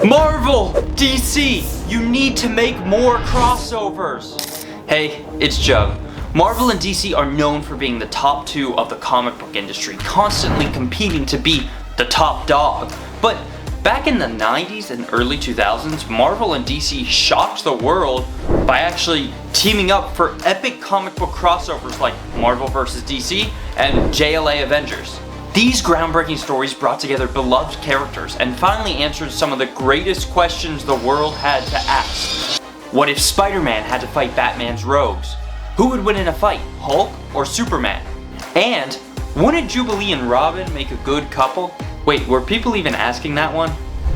Marvel! DC! You need to make more crossovers! Hey, it's Jug. Marvel and DC are known for being the top two of the comic book industry, constantly competing to be the top dog. But back in the 90s and early 2000s, Marvel and DC shocked the world by actually teaming up for epic comic book crossovers like Marvel vs. DC and JLA Avengers. These groundbreaking stories brought together beloved characters and finally answered some of the greatest questions the world had to ask. What if Spider-Man had to fight Batman's rogues? Who would win in a fight, Hulk or Superman? And wouldn't Jubilee and Robin make a good couple? Wait, were people even asking that one?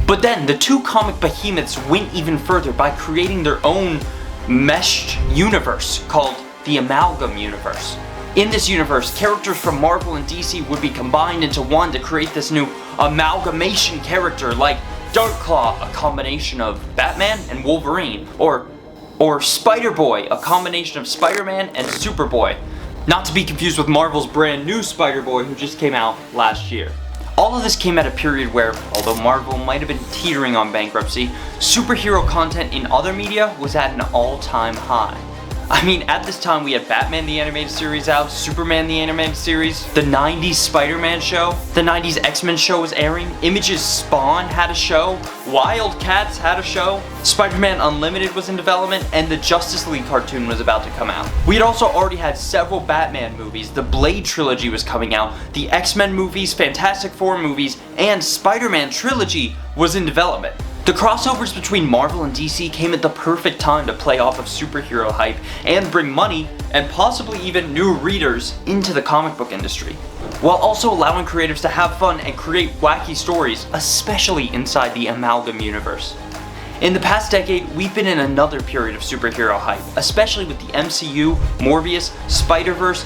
But then the two comic behemoths went even further by creating their own meshed universe called the Amalgam universe. In this universe, characters from Marvel and DC would be combined into one to create this new amalgamation character like Darkclaw, a combination of Batman and Wolverine, or Spider-Boy, a combination of Spider-Man and Superboy. Not to be confused with Marvel's brand new Spider-Boy who just came out last year. All of this came at a period where, although Marvel might have been teetering on bankruptcy, superhero content in other media was at an all-time high. I mean, at this time we had Batman the Animated Series out, Superman the Animated Series, the 90s Spider-Man show, the 90s X-Men show was airing, Image's Spawn had a show, Wildcats had a show, Spider-Man Unlimited was in development, and the Justice League cartoon was about to come out. We had also already had several Batman movies, the Blade trilogy was coming out, the X-Men movies, Fantastic Four movies, and Spider-Man trilogy was in development. The crossovers between Marvel and DC came at the perfect time to play off of superhero hype and bring money and possibly even new readers into the comic book industry, while also allowing creatives to have fun and create wacky stories, especially inside the Amalgam universe. In the past decade, we've been in another period of superhero hype, especially with the MCU, Morbius, Spider-Verse,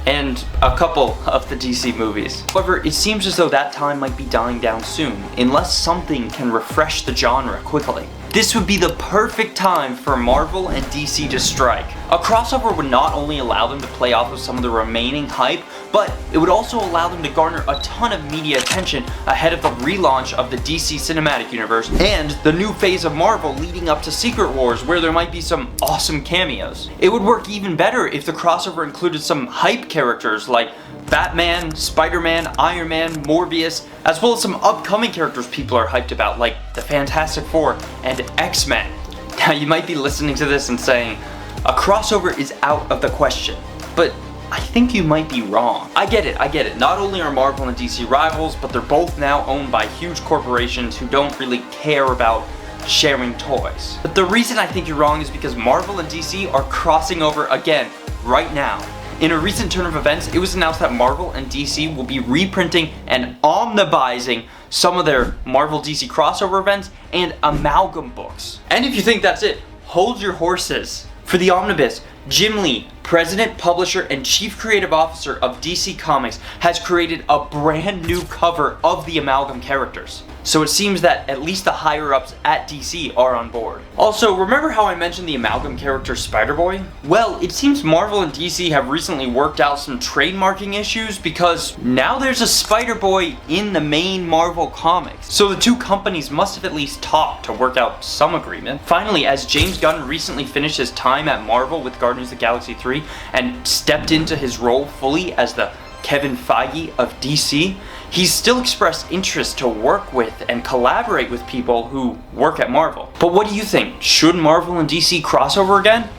and a couple of the DC movies. However, it seems as though that time might be dying down soon, unless something can refresh the genre quickly. This would be the perfect time for Marvel and DC to strike. A crossover would not only allow them to play off of some of the remaining hype, but it would also allow them to garner a ton of media attention ahead of the relaunch of the DC Cinematic Universe and the new phase of Marvel leading up to Secret Wars, where there might be some awesome cameos. It would work even better if the crossover included some hype characters like Batman, Spider-Man, Iron Man, Morbius, as well as some upcoming characters people are hyped about like the Fantastic Four and X-Men. Now you might be listening to this and saying, a crossover is out of the question, but I think you might be wrong. I get it. Not only are Marvel and DC rivals, but they're both now owned by huge corporations who don't really care about sharing toys. But the reason I think you're wrong is because Marvel and DC are crossing over again, right now. In a recent turn of events, it was announced that Marvel and DC will be reprinting and omnibusing some of their Marvel DC crossover events and amalgam books. And if you think that's it, hold your horses. For the omnibus, Jim Lee, President, Publisher, and Chief Creative Officer of DC Comics, has created a brand new cover of the amalgam characters. So it seems that at least the higher-ups at DC are on board. Also, remember how I mentioned the amalgam character Spider-Boy? Well, it seems Marvel and DC have recently worked out some trademarking issues because now there's a Spider-Boy in the main Marvel comics. So the two companies must have at least talked to work out some agreement. Finally, as James Gunn recently finished his time at Marvel with Guardians of the Galaxy 3 and stepped into his role fully as the Kevin Feige of DC, he's still expressed interest to work with and collaborate with people who work at Marvel. But what do you think? Should Marvel and DC crossover again?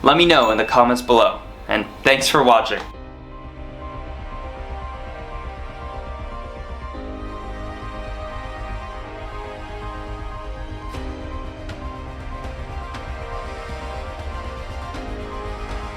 Let me know in the comments below, and thanks for watching.